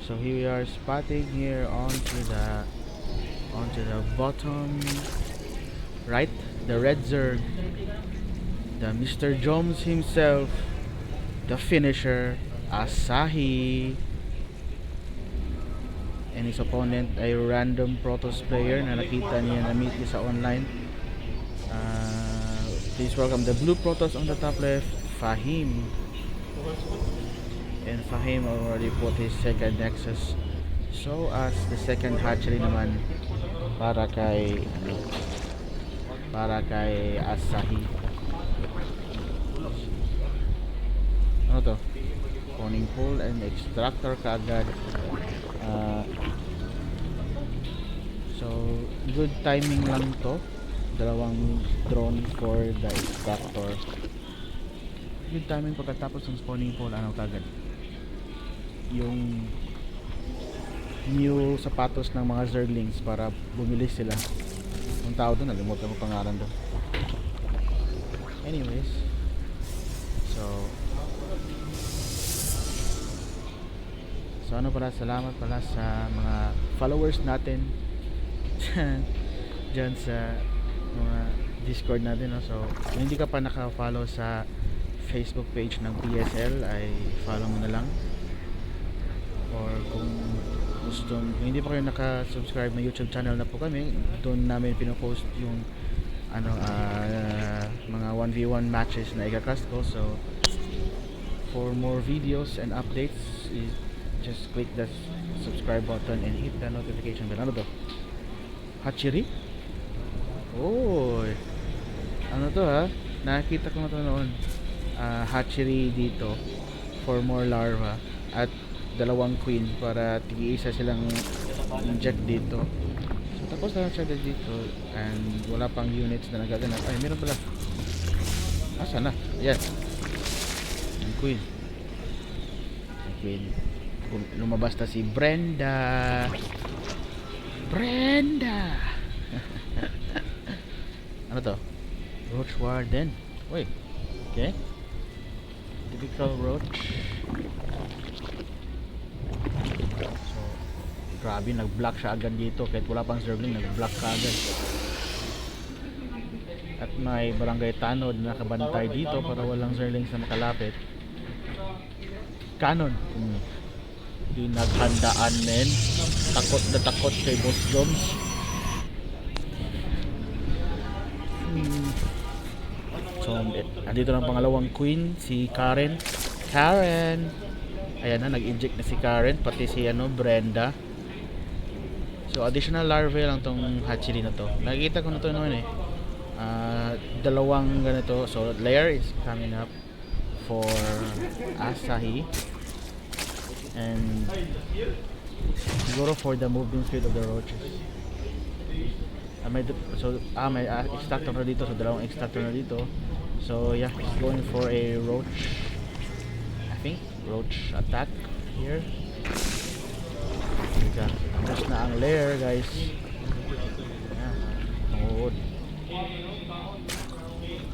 So here we are spotting here onto the bottom right, the red Zerg, the Mr. Jones himself, the finisher, Asahi. And his opponent ay random Protoss player na nakita niya, na-meet niya sa online. Please welcome the blue Protoss on the top left, Fahim. And Fahim already put his second Nexus. So as the second hatchery naman para kay Asahi. Ano to? Spawning pool and extractor kaagad. So good timing lang to. Dalawang drone for the extractor. Good timing pagkatapos ng spawning pool, ano kagad? Yung new sapatos ng mga Zerglings para bumili sila. Ang tao doon, nalimutan ko pangalan doon. Anyways, so ano pala, salamat pala sa mga followers natin dyan sa mga Discord natin, no? So kung hindi ka pa naka-follow sa Facebook page ng PSL ay follow mo na lang, or kung hindi pa kayo naka-subscribe na YouTube channel na po kami, doon namin pinopost yung mga 1v1 matches na i-cast ko. So for more videos and updates, just click the subscribe button and hit the notification bell. Ano to? Hatchery? Oh, ano to ha? Nakita ko na to noon. Hatchery dito for more larva at dalawang queen para tig-isa silang inject dito. So tapos na siya dito and wala pang units na nagaganap. Ay, meron pala. Asa na? Ayan. Ang queen. Ang queen. Lumabas na si Brenda. Ano to? Roach Warden. Uy. Okay. Typical roach. So grabe, nag-block siya agad dito. Kahit wala pang Zergling, nag-block ka agad. At may barangay tanod na nakabantay dito para walang Zerglings na makalapit. Cannon. Pinaghandaan, men. Takot na takot kay Boss Jones. So andito ng pangalawang queen, si Karen. Ayan na, nag-inject na si Karen, pati si Brenda. So additional larvae lang tong hatchery na to. Nakikita ko na to naman eh. Dalawang ganito. So layer is coming up for Asahi. And siguro for the moving speed of the roaches. May extractor na dito. So dalawang extractor na dito. So yeah, he's going for a roach, I think, roach attack here. Tapos na ang layer, guys. Yeah.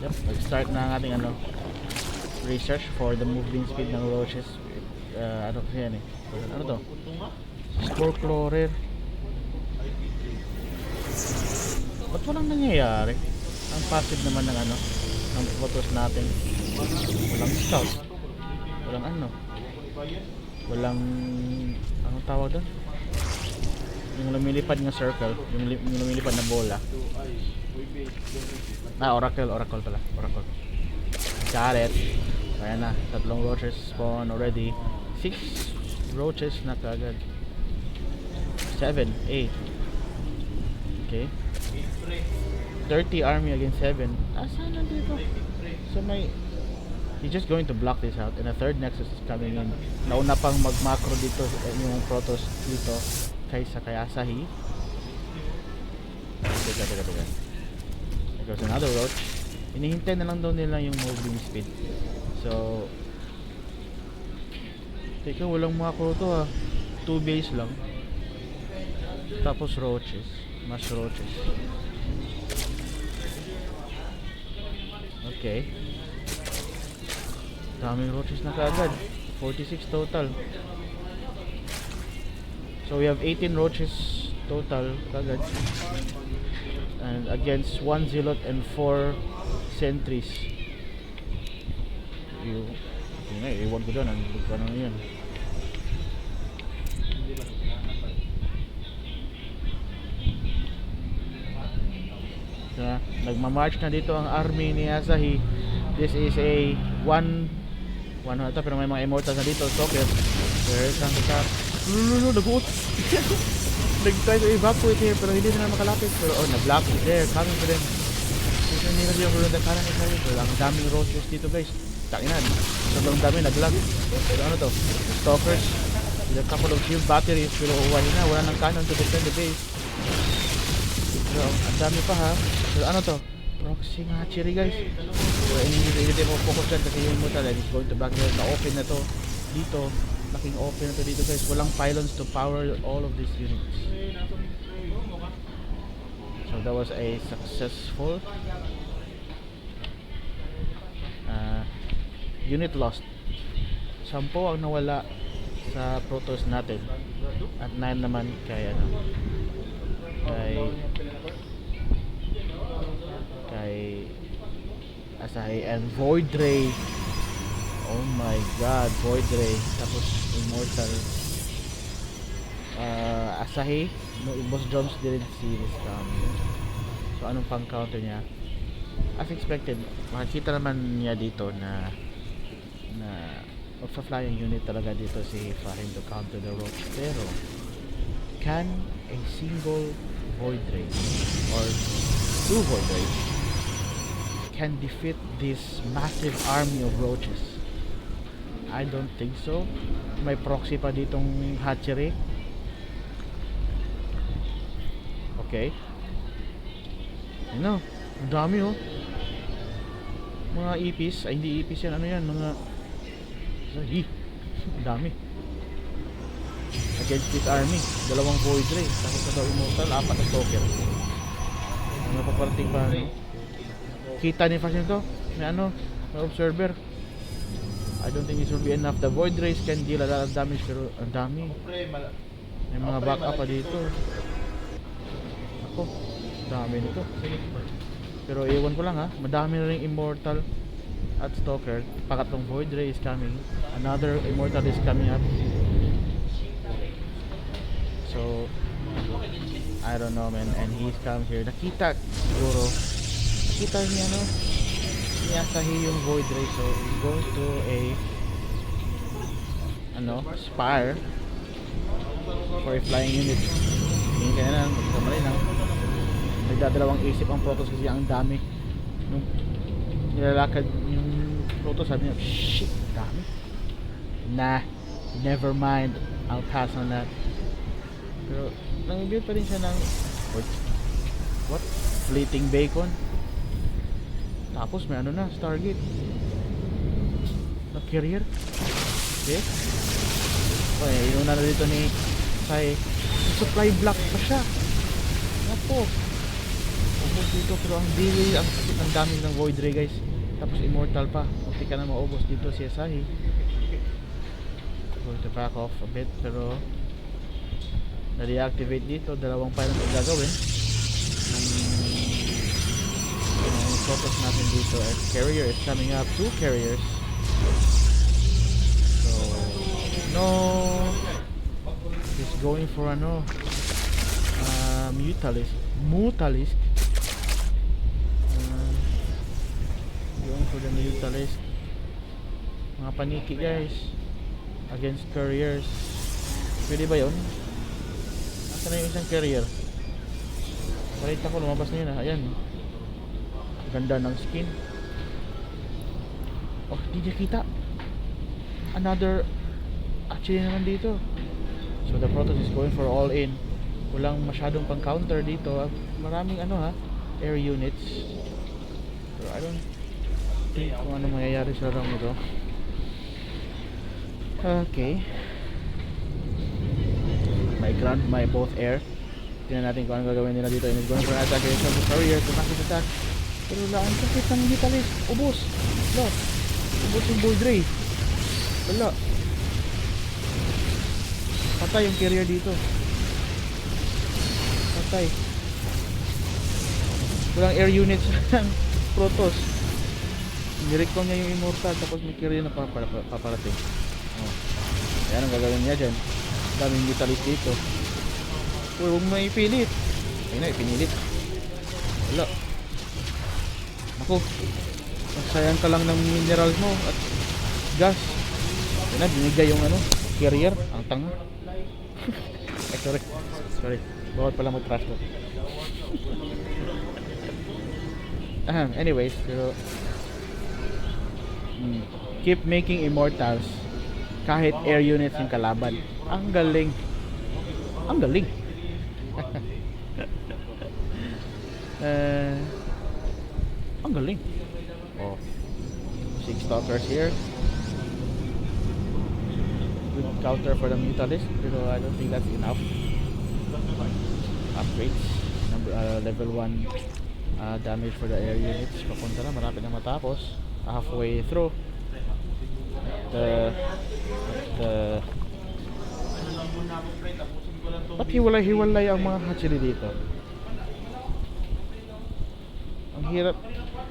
Yep, mag-start na ang ating research for the moving speed ng roaches. Ano kasi yan eh? Ano to? Spore chlorine. Ba't walang nangyayari? Ang passive naman ng ng photos natin. Walang scout. Walang anong tawag doon? Yung lumilipad ng circle, yung lumilipad na bola. Oracle pala. Oracle. Got it. Ayan na, 3 roaches spawn already. 6 roaches na kagad. 7, 8. Okay. 30 army against 7. Saan nandito? So he's just going to block this out, and a third nexus is coming in. Nauna pang mag-macro dito yung Protoss dito kaysa kay Asahi. Teka. There goes another roach. Hinihintay na lang daw nila yung moving speed. So teka, walang macro to ha. 2 base lang. Tapos roaches. Mas roaches. Okay. Daming roaches na kaagad. 46 total. So we have 18 roaches total kagad. And against 1 zealot and 4 sentries. Yun nga, iwan ko dyan. Ano yun? Nagmamarch na dito ang army ni Asahi. This is a one ata, pero may mga immortals na dito. Stalker. There's ang attack. Nag-uot. Nag-try to evacuate here pero hindi na makalapit. Pero na-block is there. Coming for them. Kasi hindi na yung Runda Karan is there. Pero ang daming roaches dito guys. Takinan. Sobrang dami nag-lag. Pero ano to? Stalkers. With a couple of shield batteries. Pero wala nang cannon to defend the base. Pero ang dami pa ha. Pero ano to? Proxy nga Chiri guys. So hindi mo focus dyan kasi yung immortal is going to back there. Na-open na to dito. Laking open na to dito guys. Walang pylons to power all of these units. So that was a successful unit lost. 10 ang nawala sa Protoss natin. At 9 naman kay Asahi and Void Ray. Oh my god, Void Ray. Tapos Immortal. Asahi, no, Boss Jones didn't see this coming. So anong pang counter niya? As expected, makikita naman niya dito na magpa-flying unit talaga dito si Fahim to counter the roach. Pero can a single Void Ray or 2 Void Ray can defeat this massive army of roaches? I don't think so. May proxy pa ditong hatchery. Okay. Ano? Ang dami oh. Mga EPs. Ay hindi EPs yan. Ano yan? Mga ang dami. Against this army. 2 Void Ray. Tapos na daw Immortal. 4 na Stalker. Ano pa parating pa ano? Kita ni Fashion to. May may observer. I don't think this will be enough. The Void Rays can deal a lot of damage pero ang dami. May mga backup pa dito. Ako, dami nito. Pero iwan ko lang ha. Madami na rin Immortal at Stalker. Pangatlong Void Ray is coming. Another Immortal is coming up. So I don't know man. And he's come here. Nakita siguro. Nakita niya ni Asahi yung Void Ray. So he's going to a Spire for a flying unit. Tingin ka na lang. Kamali lang. Nagdadalawang isip ang Protoss kasi ang dami. Nung nilalakad yung Protoss, sabi niya, shit, dami. Nah, never mind. I'll pass on that. Pero nang-build pa rin siya ng what? Fleeting Bacon. Tapos may Stargate na carrier. Okay. Okay, yung na dito ni Sai, supply block pa siya. Napo. Ubos dito pero ang delay, ang dami ng Void Ray guys. Tapos Immortal pa. Munti ka na maubos dito si Asahi. Going to back off a bit pero na-reactivate dito. 2 pylons ang gagawin. Focus natin dito and carrier is coming up. 2 carriers. So no, he's going for Mutalist going for the Mutalist. Mga paniki guys against carriers. Pwede ba yun? Asa na yung isang carrier? Balita ko lumabas na yun ha. Ayan, ganda ng skin. Oh, di niya kita. Another actually naman dito. So the Protoss is going for all in. Walang masyadong pang counter dito. Maraming air units. So I don't think kung ano mangyayari sa round ito. Okay. My ground, my both air. Tingnan natin kung ano gagawin nila dito. And it's going for an attack. It's going to carrier to massive attack. Pero wala, ang sakit ng Mutalist. Ubos. Wala. Ubos yung Void Ray. Wala. Patay yung carrier dito. Patay. Walang air units ng Protoss. Nirecon niya yung Immortal tapos may carrier na paparating. Oh. Ayan ang gagawin niya dyan. Daming Mutalis dito. Huwag mo ipilit. Ayun na, ipinilit. Wala. Ako, sayang ka lang ng minerals mo at gas. Ayun na, binigay yung ano, carrier. Ang tanga. Ay, sorry. Bawal pala mag-trash talk. Anyways, so keep making immortals kahit air units yung kalaban. Ang galing. Ang galing. Ang galing. Oh, 6 stalkers here. Good counter for the Mutalist, pero I don't think that's enough. Upgrades. Level 1 damage for the air units. Papunta na, malapit na matapos. Halfway through. Ba't hiwalay ang mga hatchery dito? Ang hirap.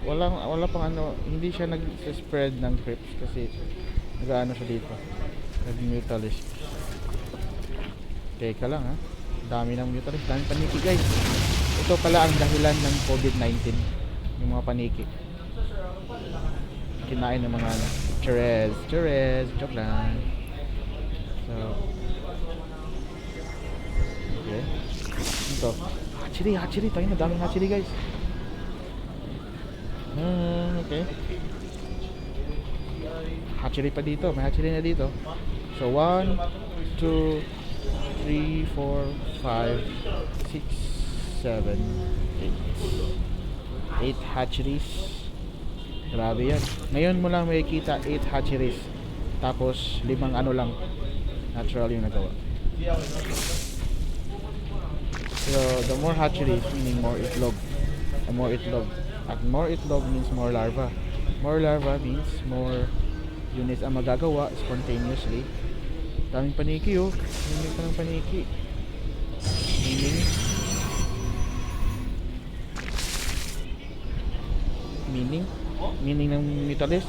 Wala pang ano, hindi siya nag-spread ng creeps kasi nag-ano siya dito. Nag-mutalist. Teka lang ha. Dami ng mutalist, dami paniki guys. Ito pala ang dahilan ng COVID-19. Yung mga paniki. Kinain ng mga ano, Cherez, joke lang. So, okay. Ito, hatchery, tayo na, daming hatchery guys. Okay. Hatchery pa dito, may hatchery na dito. So 1, 2, 3, 4, 5, 6, 7, 8 hatcheries. Grabe yan. Ngayon mo lang makikita 8 hatcheries. Tapos 5 ano lang natural yung nagawa. So the more hatcheries meaning more itlog. The more itlog. At more itlog means more larva. More larva means more units ang magagawa spontaneously. Daming paniki oh. Daming pa ng paniki. Meaning ng Mutalist.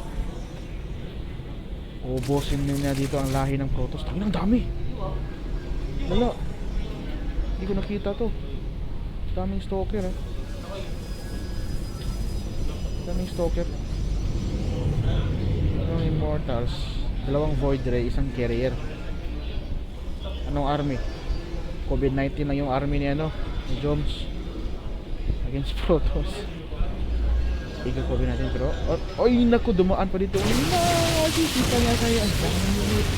Ubusin na dito ang lahi ng Protoss. Ang dami. Wala. Hindi ko nakita to. Daming stalker eh. Daming stalker. Ang Immortals. 2 Void Ray, 1 carrier. Anong army? COVID-19 lang yung army ni ano, ni Joms against Protoss. Igagawin natin pero oy naku, dumaan pa dito. Sisita niya sa'yo. Ang daming unit.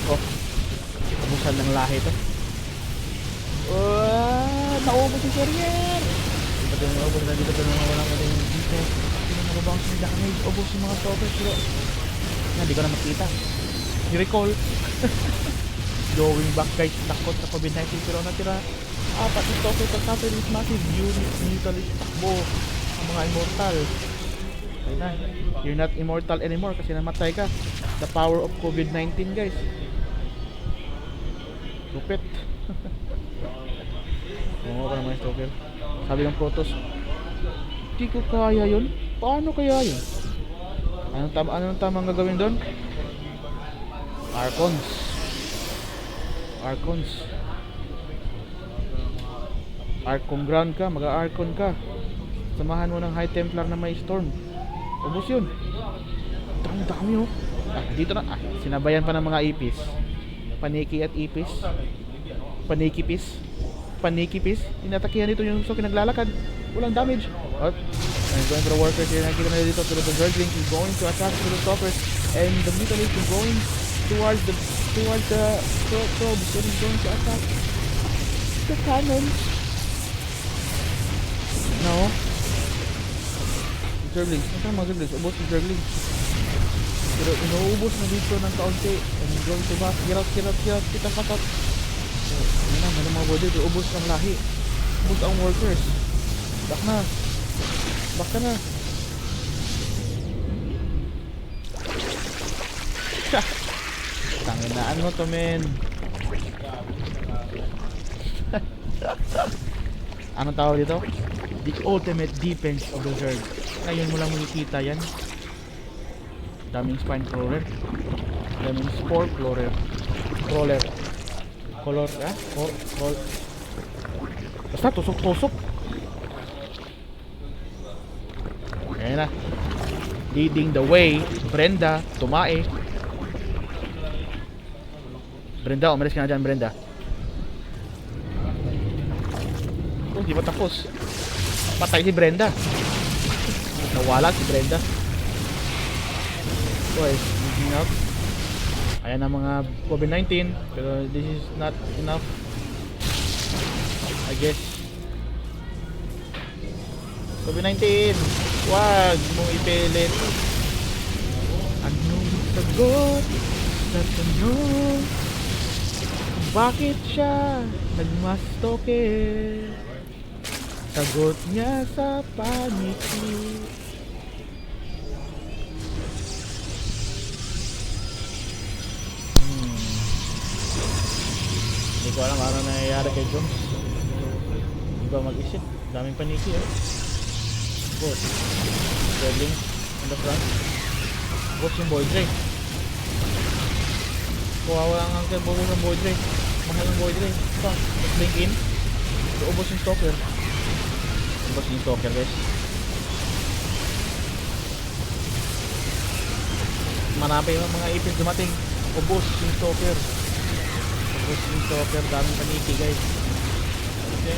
Ako, abusan ng lahi to. Naubos yung carrier. Dito pa naubos na dito pero walang natin yung dito. Sino nababang sa damage. Ubos yung mga stalkers pero hindi ko na makita. I-recall. Going back guys, takot sa COVID-19 pero natira 4 stalkers at counter is massive units. Mutalist takbo ang mga immortal. Ayun na, you're not immortal anymore kasi namatay ka. The power of COVID-19 guys. Lupit. Gumawa ka naman yung stalker. Sabi ng Protoss, di ko kaya yun. Paano kaya yun? Anong tamang gagawin doon? Archons. Archon ground ka, mag-Archon ka. Samahan mo ng High Templar na may Storm. Ubus yun. Dami oh. Dito na. Sinabayan pa ng mga ipis. Paniki at ipis. Panikipis. Inatakihan dito yung Suki naglalakad. Walang damage. I'm going for the workers here. Nakikita na dito. Pero the Zerglings is going to attack to the Stalkers. And the Mutalist is going towards the probes. And is going to attack the cannons. No. Zerglings. Saan mga Zerglings? Ubos yung Zerglings. Pero inuubos na dito ng kaunti. And going to back. Get out. Kita patat. So, yun na. May mga body. Ubos ang lahi. Ubos ang workers. Back ka na. Tanginaan mo to, men. Anong tawag dito? The ultimate defense of the Zerg. Ngayon mo lang makikita yan. Daming spine crawler. Daming spore crawler. Crawler. Color, basta tusok-tusok. Ayan na. Leading the way, Brenda, tumae. Brenda, umalis ka na dyan, Brenda. Oh, di pa tapos. Patay si Brenda. Nawala si Brenda. So, is looking out. Ayan ang mga COVID-19. Pero this is not enough, I guess. COVID-19, wag mong ipilit. Anong sagot sa tanong kung bakit siya nagmastoke? Sagot niya sa paniki. Hindi ko alam ano nangyayari kay Jones. Hindi ba mag-isip? Daming paniki Boss Sterling on the front. Boss yung Void Ray. Kawawa ang angkat bobo ng Void Ray. Mahal ng Void Ray. Ito, blink in. Ubos yung Stalker. Ubos yung Stalker, guys. Marami yung mga ipis dumating. Ubos yung Stalker. Ubos yung Stalker. Daming paniki, guys. Okay.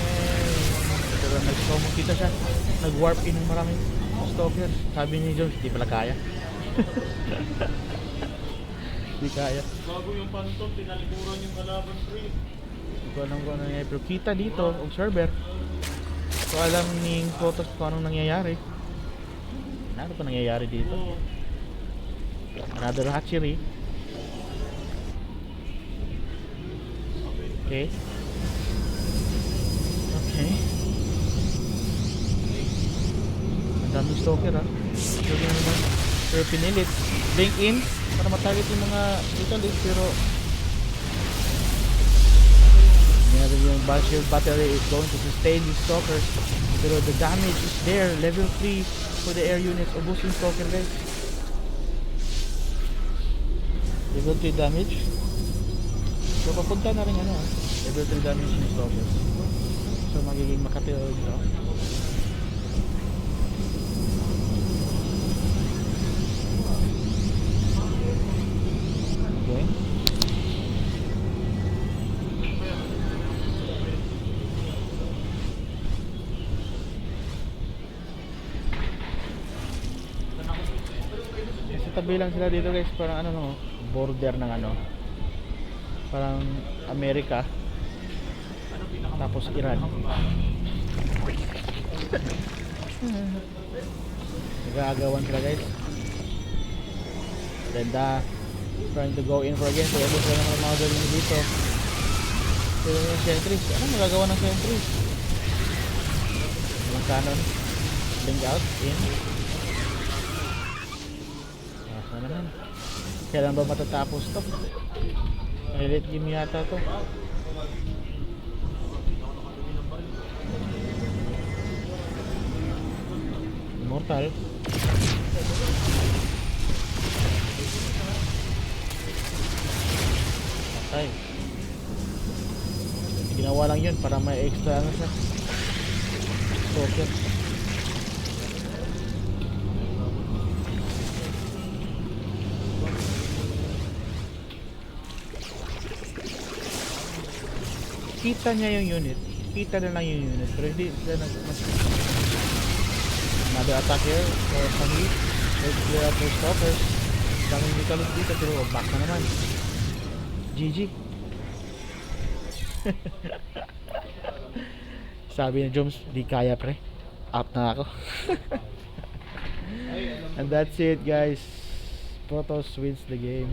Pero nag-summon kita siya. Nag-warp in maraming Stalker. Sabi ni Jones, di pala kaya. Di kaya. Bago yung Phantom, pinalikuran yung kalaban free. Hindi ko alam kung ano nangyayari. Pero kita dito, observer. So alam ni Protoss kung anong nangyayari. Ano pa nangyayari dito? Another hatchery. Okay. Okay. Ang daming Stalker pero pinilit blink in para matarget yung mga Vitalists, pero yung Basher battery is going to sustain these Stalkers, pero the damage is there. Level 3 for the air units. Ubus yung Stalker, guys. Level 3 damage. So papunta na rin level 3 damage yung Stalkers. So magiging makatiro dito. Okay. Sa tabi lang sila dito, guys. Parang border ng parang Amerika tapos Iran. Nag-aagawan sila, guys. Brenda trying to go in for again. So ito sila naman mga galing dito. Pero yung sentries, ano magagawa ng sentries? Walang cannon. Blink out, in. Asa naman. Kailan ba matatapos to? Elite game yata to. Immortal. Patay. Ginawa lang yun para may extra siya. Stalker. Kita niya yung unit. Kita na lang yung unit. Pero hindi sila another attack here for Sami. Let's clear out those Stalkers. Daming Vitalists dito, pero back na naman. GG. Sabi ni Jones, di kaya pre. Out na ako. And that's it, guys. Protoss wins the game.